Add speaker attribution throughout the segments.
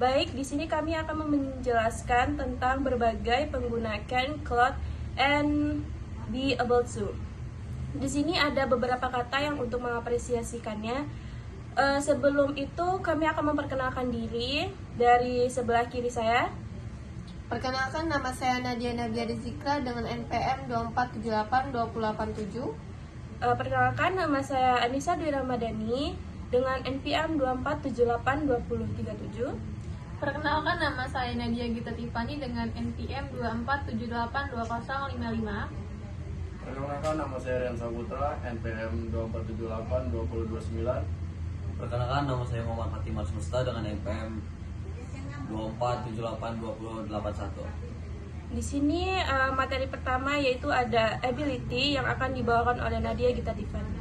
Speaker 1: Baik, di sini kami akan menjelaskan tentang berbagai penggunaan cloud and be able to. Di sini ada beberapa kata yang untuk mengapresiasikannya. Sebelum itu kami akan memperkenalkan diri dari sebelah kiri saya.
Speaker 2: Perkenalkan, nama saya Nadia Nabia Rizikra dengan NPM 2478287.
Speaker 1: Perkenalkan, nama saya Anissa Dwi Ramadhani dengan NPM 2478237.
Speaker 3: Perkenalkan, nama saya Nadia Gita Tiffany dengan NPM 247822055.
Speaker 4: Perkenalkan, nama saya Rian Saputra, NPM 2478229.
Speaker 5: Perkenalkan, nama saya Muhammad Fatimah Semesta dengan NPM 2478281.
Speaker 1: Di sini materi pertama yaitu ada ability yang akan dibawakan oleh Nadia Gita Tiffany.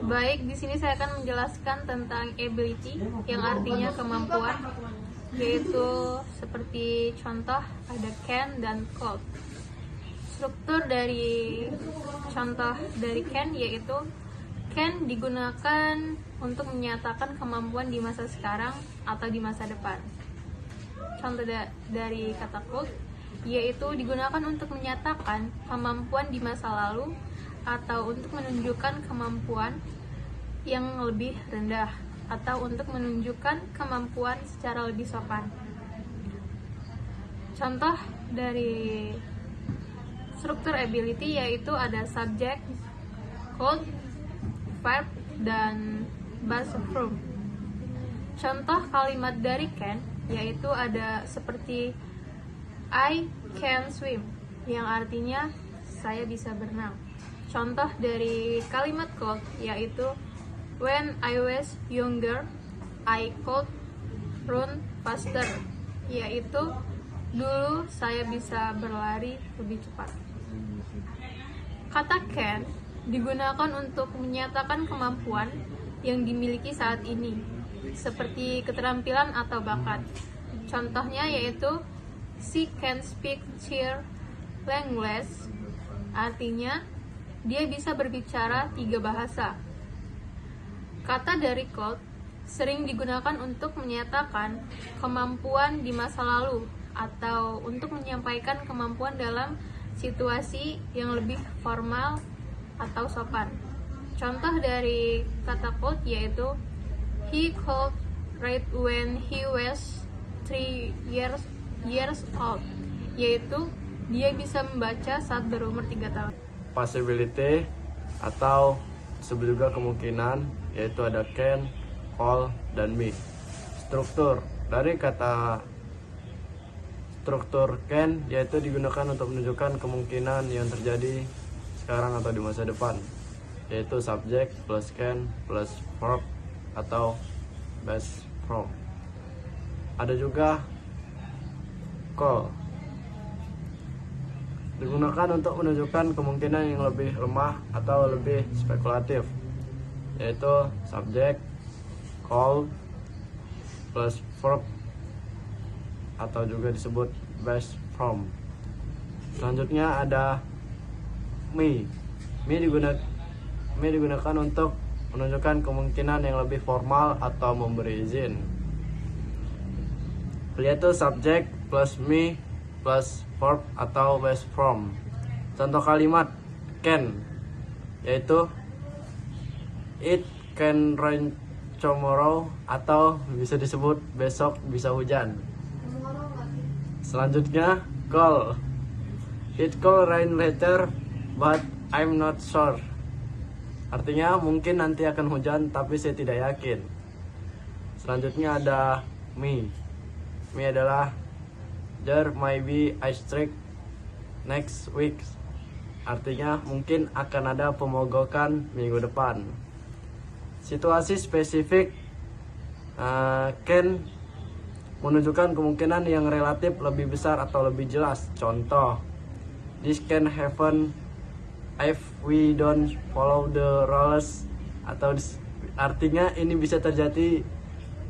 Speaker 3: Baik, di sini saya akan menjelaskan tentang ability yang artinya kemampuan, yaitu seperti contoh ada can dan could. Struktur dari contoh dari can yaitu can digunakan untuk menyatakan kemampuan di masa sekarang atau di masa depan. Contoh dari kata could yaitu digunakan untuk menyatakan kemampuan di masa lalu atau untuk menunjukkan kemampuan yang lebih rendah atau untuk menunjukkan kemampuan secara lebih sopan. Contoh dari struktur ability yaitu ada subject, could, verb, dan base verb. Contoh kalimat dari can yaitu ada seperti I can swim yang artinya saya bisa berenang. Contoh dari kalimat could yaitu when I was younger I could run faster, yaitu dulu saya bisa berlari lebih cepat. Kata can digunakan untuk menyatakan kemampuan yang dimiliki saat ini, seperti keterampilan atau bakat. Contohnya yaitu she can speak their language, artinya dia bisa berbicara 3 bahasa. Kata dari could sering digunakan untuk menyatakan kemampuan di masa lalu atau untuk menyampaikan kemampuan dalam situasi yang lebih formal atau sopan. Contoh dari kata could yaitu he could read when he was 3 years old, yaitu dia bisa membaca saat berumur 3 tahun.
Speaker 4: Possibility atau disebut juga kemungkinan, yaitu ada can, all, dan be. Struktur dari kata struktur can yaitu digunakan untuk menunjukkan kemungkinan yang terjadi sekarang atau di masa depan, yaitu subject plus can plus verb atau base verb. Ada juga call digunakan untuk menunjukkan kemungkinan yang lebih lemah atau lebih spekulatif, yaitu subject call plus verb atau juga disebut base form. Selanjutnya ada me digunakan untuk menunjukkan kemungkinan yang lebih formal atau memberi izin, yaitu subject plus me plus verb atau base form. Contoh kalimat can yaitu it can rain tomorrow atau bisa disebut besok bisa hujan. Selanjutnya call, it could rain later but I'm not sure, artinya mungkin nanti akan hujan tapi saya tidak yakin. Selanjutnya ada me adalah there might be a strike next week, artinya mungkin akan ada pemogokan minggu depan. Situasi spesifik can menunjukkan kemungkinan yang relatif lebih besar atau lebih jelas. Contoh, this can happen if we don't follow the rules, atau artinya ini bisa terjadi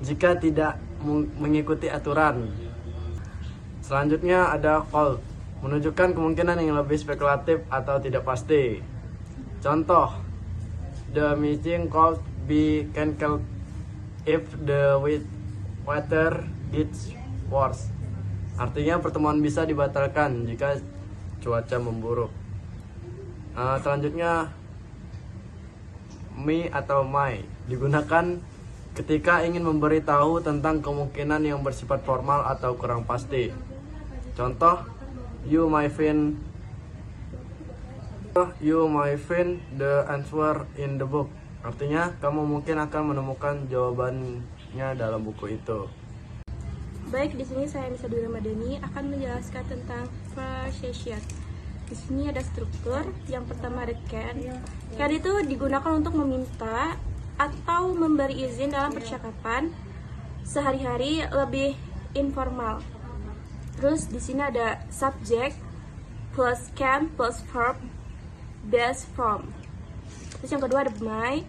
Speaker 4: jika tidak mengikuti aturan. Selanjutnya ada call, menunjukkan kemungkinan yang lebih spekulatif atau tidak pasti. Contoh, the meeting could be cancelled if the weather gets worse. Artinya pertemuan bisa dibatalkan jika cuaca memburuk. Selanjutnya me atau my digunakan ketika ingin memberitahu tentang kemungkinan yang bersifat formal atau kurang pasti. Contoh, you might find the answer in the book. Artinya kamu mungkin akan menemukan jawabannya dalam buku itu.
Speaker 1: Baik, di sini saya Nisa Dwi Ramadhani akan menjelaskan tentang frasation. Di sini ada struktur. Yang pertama ada can. Can itu digunakan untuk meminta atau memberi izin dalam percakapan sehari-hari lebih informal. Terus di sini ada subject plus can plus verb best from. Terus yang kedua ada my.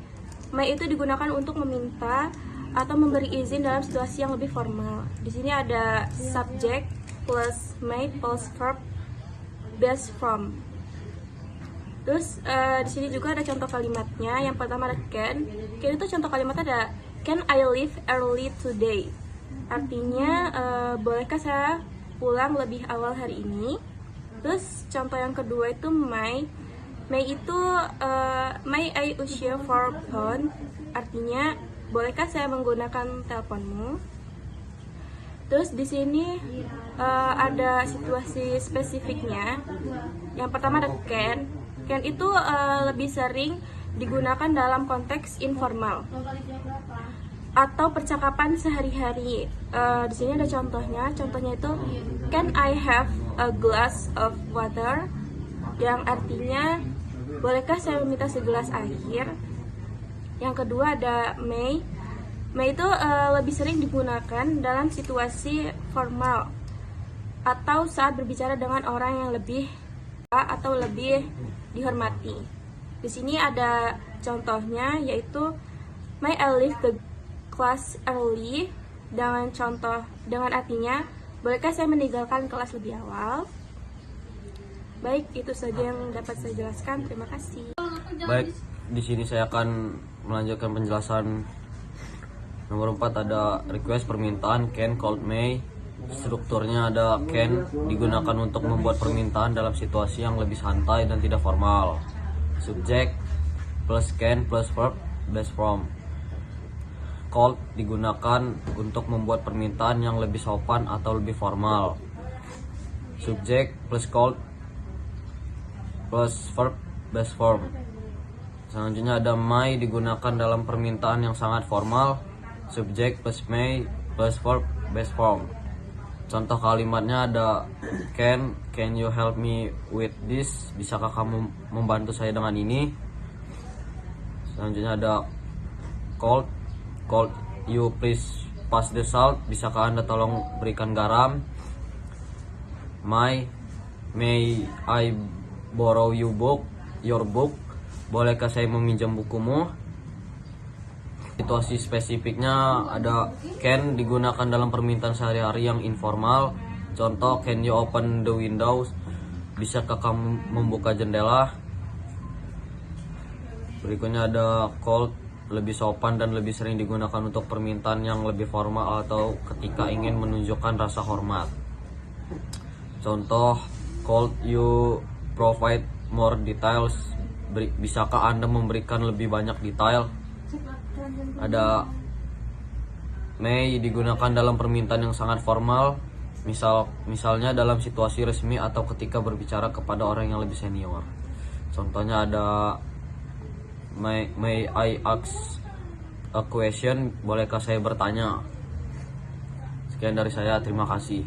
Speaker 1: My itu digunakan untuk meminta atau memberi izin dalam situasi yang lebih formal. Di sini ada subject plus may plus verb best from. Terus di sini juga ada contoh kalimatnya. Yang pertama ada can. Can itu contoh kalimatnya ada can I leave early today. Artinya bolehkah saya pulang lebih awal hari ini. Terus contoh yang kedua itu may. May itu may I use your phone. Artinya bolehkah saya menggunakan teleponmu. Terus di sini ada situasi spesifiknya. Yang pertama ada can. Can itu lebih sering digunakan dalam konteks informal atau percakapan sehari-hari. Di sini ada contohnya. Contohnya itu can I have a glass of water, yang artinya bolehkah saya meminta segelas air. Yang kedua ada may. May itu lebih sering digunakan dalam situasi formal atau saat berbicara dengan orang yang lebih atau lebih dihormati. Di sini ada contohnya, yaitu may I leave the class early, dengan artinya bolehkah saya meninggalkan kelas lebih awal. Baik, itu saja yang dapat saya jelaskan. Terima kasih.
Speaker 5: Baik, di sini saya akan melanjutkan penjelasan. Nomor 4 ada request, permintaan, can, called, may. Strukturnya ada can digunakan untuk membuat permintaan dalam situasi yang lebih santai dan tidak formal. Subject plus can plus verb best from. Called digunakan untuk membuat permintaan yang lebih sopan atau lebih formal. Subject plus called plus verb best form. Selanjutnya ada may digunakan dalam permintaan yang sangat formal. Subject plus may plus verb best form. Contoh kalimatnya ada can you help me with this? Bisakah kamu membantu saya dengan ini? Selanjutnya ada cold you please pass the salt? Bisakah Anda tolong berikan garam? May I borrow your book? Bolehkah saya meminjam bukumu? Situasi spesifiknya ada can digunakan dalam permintaan sehari-hari yang informal. Contoh, can you open the windows? Bisakah kamu membuka jendela? Berikutnya ada cold, lebih sopan dan lebih sering digunakan untuk permintaan yang lebih formal atau ketika ingin menunjukkan rasa hormat. Contoh, could you provide more details? Bisakah Anda memberikan lebih banyak detail? Ada may digunakan dalam permintaan yang sangat formal, misalnya dalam situasi resmi atau ketika berbicara kepada orang yang lebih senior. Contohnya ada may I ask a question? Bolehkah saya bertanya? Sekian dari saya, terima kasih.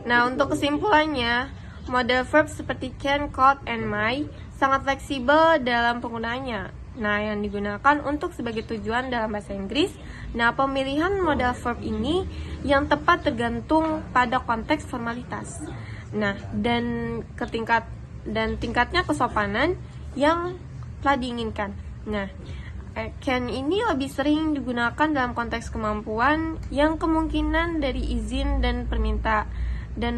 Speaker 2: Nah, untuk kesimpulannya, model verb seperti can, could, and may sangat fleksibel dalam penggunaannya. Nah, yang digunakan untuk sebagai tujuan dalam bahasa Inggris. Nah, pemilihan model verb ini yang tepat tergantung pada konteks formalitas. Nah, dan tingkatnya kesopanan yang telah diinginkan. Nah, can ini lebih sering digunakan dalam konteks kemampuan yang kemungkinan dari izin dan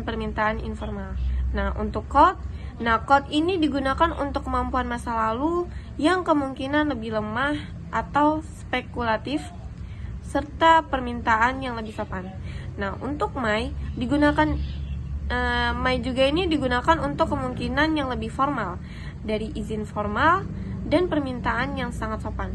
Speaker 2: permintaan informal. Nah, untuk could ini digunakan untuk kemampuan masa lalu yang kemungkinan lebih lemah atau spekulatif. serta permintaan yang lebih sopan. Nah, untuk may juga ini digunakan untuk kemungkinan yang lebih formal, dari izin formal dan permintaan yang sangat sopan.